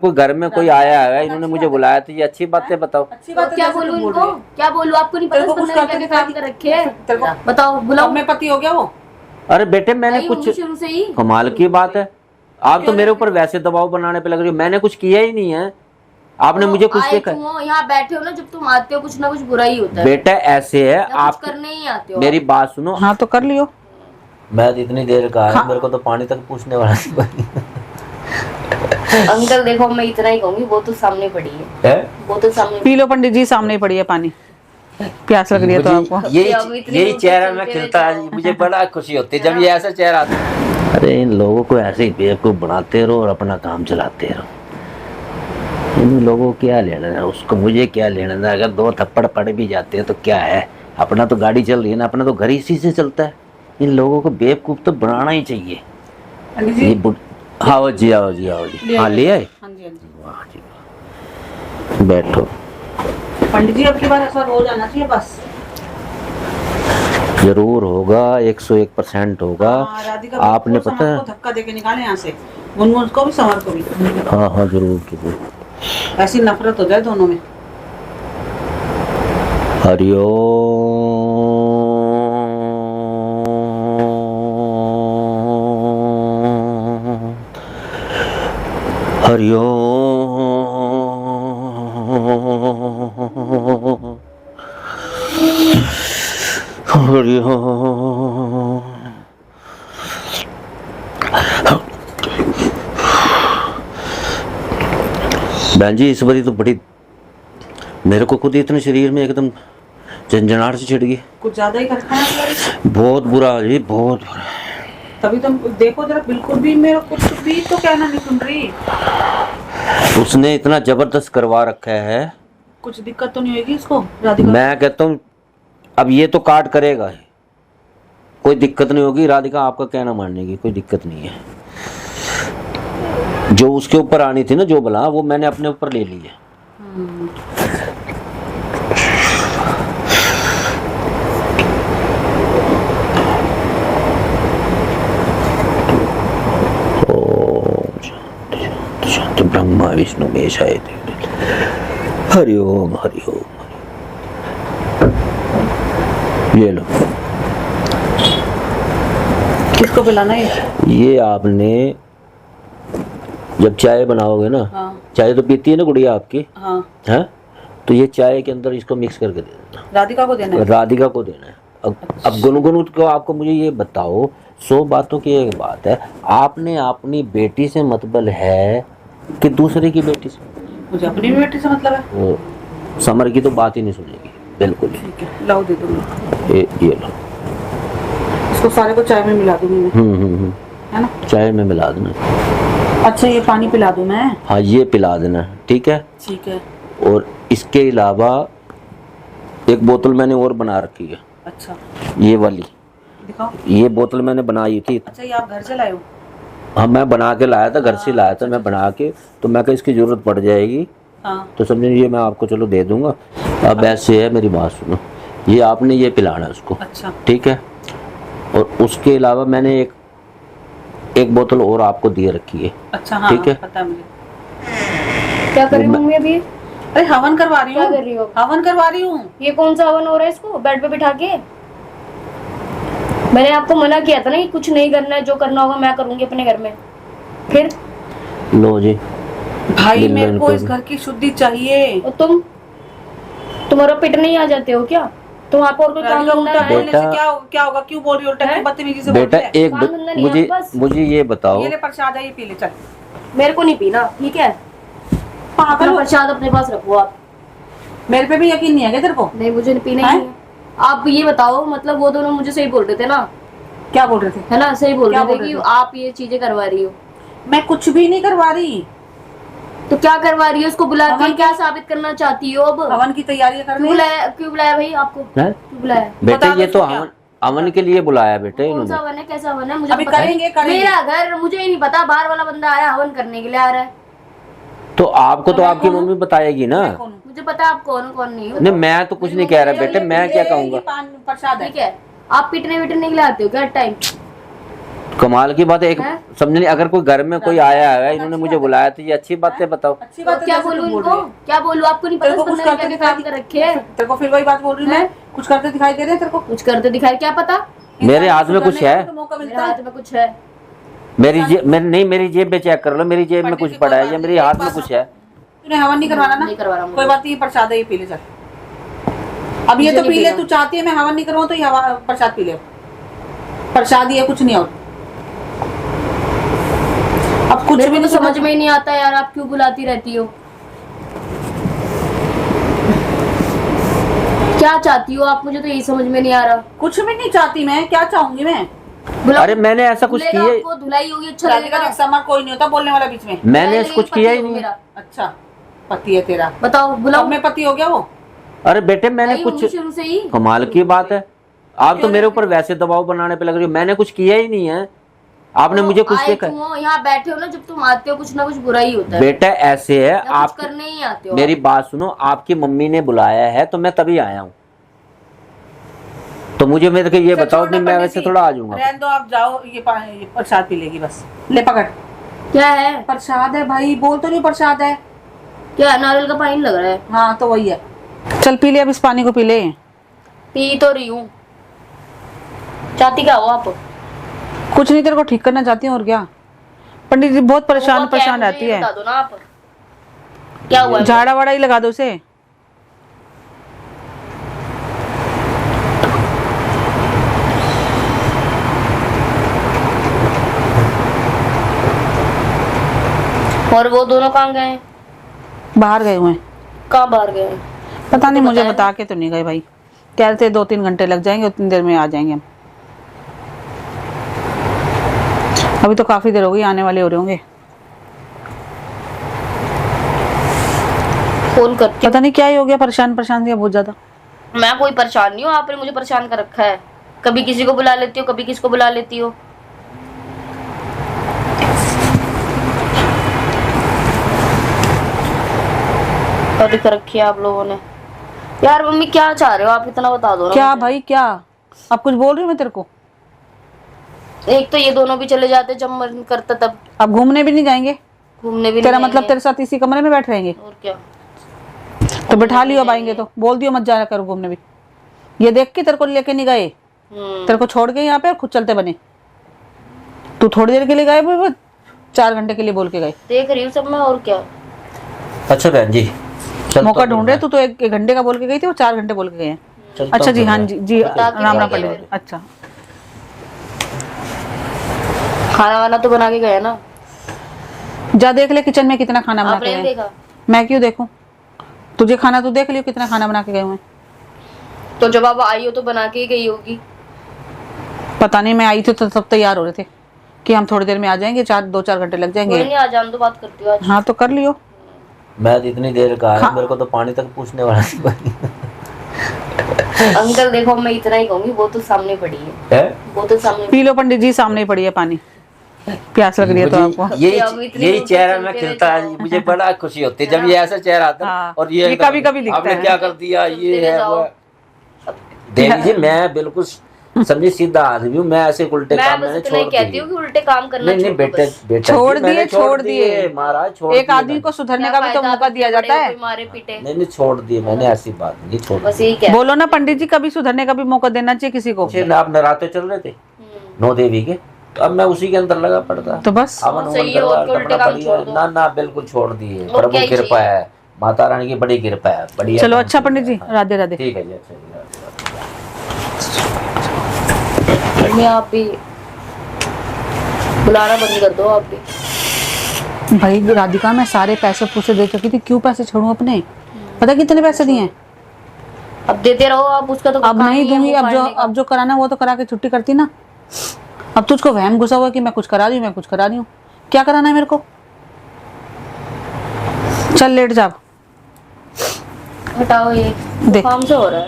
कोई घर में कोई आया है, इन्होंने मुझे बुलाया तो ये अच्छी बात है, बताओ। अच्छी बात है, क्या बोलूं इनको, क्या बोलूं? आपको नहीं पता कुछ क्या क्या काम कर रखे हैं? बताओ, बुलाओ। में पति हो गया वो? अरे बेटे मैंने नहीं, कुछ, शुरू से ही कमाल की बात है, आप तो मेरे ऊपर वैसे दबाव बनाने पे लग रही हो, मैंने कुछ किया ही नहीं है, आपने मुझे कुछ देखा। यहाँ बैठे हो ना, जब तुम आते हो कुछ ना कुछ बुरा ही होता है। बेटा ऐसे है, आप करने ही आते हो। मेरी बात सुनो। हाँ तो कर लियो। मैं इतनी देर का है, मेरे को तो पानी तक पूछने वाला अंकल देखो, मैं इतना ही कहूंगी, वो तो सामने पड़ी है, वो तो सामने पी लो पंडित जी, सामने पड़ी है पानी, प्यास लग रही है तो आपको। यही चेहरा मैं खिलता है, मुझे बड़ा खुशी होती है जब ये ऐसा चेहरा आता है। अरे इन लोगों को ऐसे ही बेवकूफ बनाते रहो और अपना काम चलाते रहो, इन लोगों को क्या लेना है, उसको मुझे क्या लेना है। अगर 2 थप्पड़ पड़ भी जाते हैं तो क्या है, अपना तो गाड़ी चल रही है ना, अपना तो घर इसी से चलता है। इन लोगों को बेवकूफ तो बनाना ही चाहिए। आओ जी, आओ जी, आओ जी। हाँ ले आए, वाह जी, बैठो। पंडित जी अब की बार ऐसा रोज आना चाहिए बस। जरूर होगा, 101% होगा। आपने पता है धक्का देके निकाले यहाँ से, गुनगुन को भी समर को भी। हाँ हाँ जरूर जरूर, ऐसी नफरत हो जाए दोनों में। हरिओम हरिओम हरिओम। बहन जी इस बारी तो बड़ी, मेरे को खुद इतने शरीर में एकदम झंझनाहट से छिड़ गई। कुछ ज्यादा ही करता है, बहुत बुरा जी, बहुत बुरा। तभी तुम देखो जरा, बिल्कुल भी मेरा कुछ भी तो कहना नहीं सुन रही। उसने इतना जबरदस्त करवा रखा है, कुछ दिक्कत तो नहीं होगी इसको राधिका? मैं कहता हूँ अब ये तो काट करेगा ही, कोई दिक्कत नहीं होगी। राधिका आपका कहना मानने की कोई दिक्कत नहीं है। जो उसके ऊपर आनी थी ना जो बला, वो मैंने अपने ऊपर ले ली है। ब्रह्मा विष्णु महेशाय हरिओम हरिओम। ये लो। किसको पिलाना है? ये आपने जब चाय बनाओगे ना, हाँ। चाय तो पीती है ना गुड़िया आपकी, हाँ। है? तो ये चाय के अंदर इसको मिक्स करके दे देना। राधिका को देना है? राधिका को देना है। अब गुनगुन को आपको मुझे ये बताओ, 100 बातों की एक बात है, आपने अपनी बेटी से मतलब है कि दूसरे की बेटी से? मुझे अपनी बेटी से मतलब है। वो समर की तो बात ही नहीं सुनेगी बिल्कुल। ठीक है, लाओ दे दो। ये लो, इसको सारे को चाय में मिला दूंगी मैं। है ना? चाय में मिला देना। अच्छा ये पानी पिला दूं मैं? हाँ ये पिला देना, ठीक है? ठीक है। और इसके अलावा एक बोतल मैंने और बना रखी है। अच्छा, ये वाली दिखाओ। ये बोतल मैंने बनाई थी। अच्छा ये आप घर से लाए हो? हाँ मैं बना के लाया था, घर से लाया था मैं बना के, तो मैं कहा इसकी जरूरत पड़ जाएगी। हाँ। तो समझे, ये मैं आपको चलो दे दूंगा। अब ऐसे है, मेरी बात सुनो, ये आपने ये पिलाना उसको। अच्छा ठीक है? और उसके अलावा मैंने एक बोतल और आपको दिए रखी है। अच्छा हाँ, ठीक है? पता है मुझे। क्या कर रही हूँ मैं अभी? अरे हवन करवा रही हूँ। क्या कर रही हो? हवन करवा रही हूँ। ये कौन सा हवन हो रहा है? इसको बेड पे बिठा के? मैंने आपको मना किया था ना कि कुछ नहीं करना है, जो करना होगा मैं करूंगी अपने घर में। फिर लो जी भाई, मेरे को इस घर की शुद्धि चाहिए। और तुम्हारा पेट नहीं आ जाते हो क्या? तुम आप और कोई काम करना है? बोलने से क्या होगा? क्यों बोल रही हो? उल्टा क्यों बदतमीजी से बेटा बोल रही है? एक मुझे ये बताओ। ये ले प्रसाद है, ये पी ले चल। मेरे को नहीं पीना, ठीक है? पागल हो? प्रसाद अपने पास रखो आप। मेरे पे भी यकीन नहीं है क्या तेरे को? नहीं मुझे पीना ही है। आप ये बताओ, मतलब वो दोनों मुझे सही बोल रहे थे ना? क्या बोल रहे थे? है ना, सही बोल रहे थे कि आप ये चीजें करवा रही हो। मैं कुछ भी नहीं करवा रही। तो क्या करवा रही है? उसको बुला के क्या साबित करना चाहती हो? अब हवन की तैयारी कर रही है। क्यों बुलाया भाई आपको? क्यों बुलाया? बेटे ये तो हवन के लिए बुलाया बेटे। कौन सा हवन है, कैसा हवन है? मुझे अभी करेंगे। मेरा घर, मुझे ही नहीं पता, बाहर वाला बंदा आया हवन करने के लिए आ रहा है। तो आपको तो आपकी मम्मी बताएगी ना। मुझे पता आप कौन कौन नहीं हो। नहीं मैं तो कुछ नहीं कह रहा बेटे, मैं क्या कहूँगा। प्रसाद है। ठीक है, आप पिटने विटने के लिए आते हो क्या टाइम? कमाल की बात है। एक हैं? समझ नहीं, अगर कोई घर में कोई आया है, इन्होंने मुझे बुलाया तो ये अच्छी बात है, बताओ। अच्छी तो बात है, क्या जैसे बोलूं तुम बोल इनको? रही है। क्या बोलूं? आपको नहीं पता तेरे को इस कुछ बंदे ने करते क्या काम दिखाई कर रखे है? तेरे को फिर वही बात बोल रही हूँ मैं, कुछ करते दिखाई दे रहे हैं तेरे को? कुछ करते दिखाई, क्या पता मेरे हाथ में कुछ सुधरने है, का तो मौका मेरे मिलता है। हाथ में कुछ है। मेरी जेब में चेक कर लो, मेरी जेब में पंडित कुछ जी, पड़ा कोई है या बात मेरे नहीं, हाथ एक में बात कुछ है। तूने हवन नहीं करवाना ना? नहीं करवा रहा मुझे। कोई बात नहीं, प्रसाद है, ये पी ले चल। अब ये मुझे तो नहीं पी ले, पीना। तू चाहती है मैं हवन नहीं करवाऊं तो ये हवा प्रसाद पी ले। प्रसाद ही है, कुछ नहीं और। अब कुछ मेरे भी को तो नहीं समझ में ही नहीं आता यार, आप क्यों बुलाती रहती हो? क्या चाहती हो आप? मुझे तो यही समझ में नहीं आ रहा। कुछ भी नहीं चाहती मैं, क्या चाहूंगी मैं? बुलाओ। अरे मैंने ऐसा कुछ धुलेगा किया, आपको, धुलाई होगी, अच्छा राधिका लगेगा। रिक्शा मार, कोई नहीं होता बोलने वाला बीच में। मैंने धुलाई ऐसा कुछ लगेगी, किया पति ही हो नहीं। मेरा। अच्छा, पति है तेरा? बताओ, बुलाओ। अब मैं पति हो गया वो? अरे बेटे मैंने नहीं कुछ, होंगी शुरू से ही। कमाल की बात है, आप तो मेरे ऊपर वैसे दबाव बनाने पे लग रही हो। मैंने कुछ किया ही नहीं है, आपने तो मुझे कुछ आए देखा। क्यों हो? यहाँ बैठे हो ना, जब तुम आते हो कुछ ना कुछ बुरा ही होता है। बेटा ऐसे है, या कुछ आप करने ही आते हो। मेरी बात सुनो, आपकी मम्मी ने बुलाया है तो मैं तभी आया हूँ, तो मुझे मेरे को ये चल बताओ छोड़ कि ना मैं पंडित वैसे जी, थोड़ा आ जाऊंगा। रहने दो, आप जाओ, ये प्रसाद पी लेगी बस। ले पकड़, क्या है? प्रसाद है भाई, बोल तो नहीं प्रसाद है। क्या नारियल का पानी लग रहा है? हाँ तो वही है, चल पी ले, अब इस पानी को पी ले। पी तो रही हूँ। चाहती क्या हो आप? कुछ नहीं, तेरे को ठीक करना चाहती हूँ और क्या। पंडित जी बहुत परेशान हुआ क्या है? परेशान मुझे रहती ये है। बता दो ना आप, क्या हुआ है? झाड़ा वाड़ा ही लगा दो उसे। और वो दोनों कहाँ गए हैं? बाहर गए हुए हैं, कहाँ बाहर गए हैं? पता नहीं, मुझे बताया बता के तो नहीं गए भाई। कह रहे थे 2-3 घंटे लग जाएंगे, उतनी देर में आ जाएंगे हम। अभी तो काफी देर हो गई, आने वाले हो रहे होंगे। फोन करती पता नहीं क्या ही हो गया, परेशान परेशान थी बहुत ज्यादा। हूँ। मैं कोई परेशान नहीं हूँ, आपने मुझे परेशान कर रखा है। कभी किसी को बुला लेती हो, कभी किसको बुला लेती हो। कभी कर रखी है आप लोगों ने। यार मम्मी क्या चाह रहे हो आप, इतना बता दो ना क्या मुझे। भाई क्या? अब कुछ बोल रही हूँ मैं तेरे को? एक तो ये दोनों भी चले जाते जब मन करता तब, अब घूमने भी नहीं जाएंगे? घूमने भी तेरा नहीं मतलब जाएंगे। तेरे साथ इसी कमरे में बैठ रहेंगे? और क्या। तो बैठा लियो, अब आएंगे तो बोल दियो मत जाया करो घूमने भी। ये देख के तेरे को लेके नहीं गए, तेरे को छोड़ के यहाँ पे और खुद चलते बने। तू थोड़ी देर के लिए गए, वो 4 घंटे के लिए बोल के गए। देख रही हूँ सब मैं, और क्या। अच्छा बहन जी, मौका ढूंढ रहे, तू तो 1 घंटे का बोल के गई थी, वो 4 घंटे बोल के गए हैं। अच्छा जी, हाँ जी जी, बता के राम राम गए पंडित जी। अच्छा, खाना वाना तो बना के गए ना? जा देख ले किचन में कितना खाना बना आपने के नहीं गए। देखा? मैं क्यों देखूं? तुझे खाना तो देख लियो कितना खाना बना के गए हुए। तो जब आप आई हो तो बना के ही गई होगी। पता नहीं, मैं आई थी तो सब तैयार हो रहे थे कि हम थोड़ी देर में आ जाएंगे, 2-4 घंटे लग कोई जाएंगे। नहीं, आ जान दो, बात करती हूँ आज। हाँ तो कर लियो। मैं तो इतनी देर का आया, मेरे को तो पानी तक पूछने वाला नहीं। अंकल देखो, मैं इतना ही कहूंगी, वो तो सामने पड़ी है, है? वो तो सामने पी लो पंडित जी, सामने ही पड़ी है पानी। प्यास लग रही है तो आपको। हम यही इतने ऊपर चेहरा चलते मैं हुए खिलता है, जाओ। मुझे बड़ा खुशी होती है जब ये ऐसा चेहरा आता है। हाँ, और ये एकदम, कभी-कभी दिखता आपने है। क्या कर दिया, ये चलते है जाओ। वो है। देवी जी मैं बिल्कुल समझी सीधा आदमी हूँ, मैं ऐसे उल्टे मैं काम बस मैंने इतना ही छोड़ कहती दिए। हूँ कि उल्टे काम करना नहीं नहीं छोड़ दो बेटे बस। बेटा छोड़ जी, मैंने दिए, छोड़ दिए। महाराज, छोड़ एक दिए आदमी मैंने। को सुधरने क्या का भी तो फायदा, मौका आप दिया इतने जाता बड़े हो, है। कोई मारे पीटे। नहीं नहीं छोड़ दिए मैंने, ऐसी बात नहीं, छोड़ बस दिए। यही क्या। बोलो ना पंडित जी, कभी सुधरने का भी मौका देना चाहिए किसी को। आप नराते चल रहे थे 9 देवी के, तो अब मैं उसी के अंदर लगा पड़ता। तो बस अमन सही उमन है, करवा, और उल्टे अपना काम बढ़िया। छोड़ दो। ना ना बिल्कुल छोड़ दिए, और प्रभु क्या ही कृपा चाहिए। है, माता रानी की बड़ी कृपा है, बढ़िया। चलो काम अच्छा किया पंडित जी, है। राधे राधे। ठीक है जी, अच्छा जी, राधे मैं आप भी बुलाना बंद कर दो, आप भी। भाई राधिका, मैं सारे पैसे पूसे दे चुकी थी, क्यों पैसे छोड़ूं अपने? पता कितने पैसे दिए हैं? अब देते रहो आप, उसका तो अब काम नहीं ही है दूंगी, मुंह अब फाड़ने का। जो कराना वो तो करा के छुट्टी करती ना। अब तुझको वहम घुसा हुआ है कि मैं कुछ करा रही हूँ, मैं कुछ करा रही हूँ। क्या कराना है मेरे को? चल लेट जा। हटाओ, ये देख। काम से हो रहा है।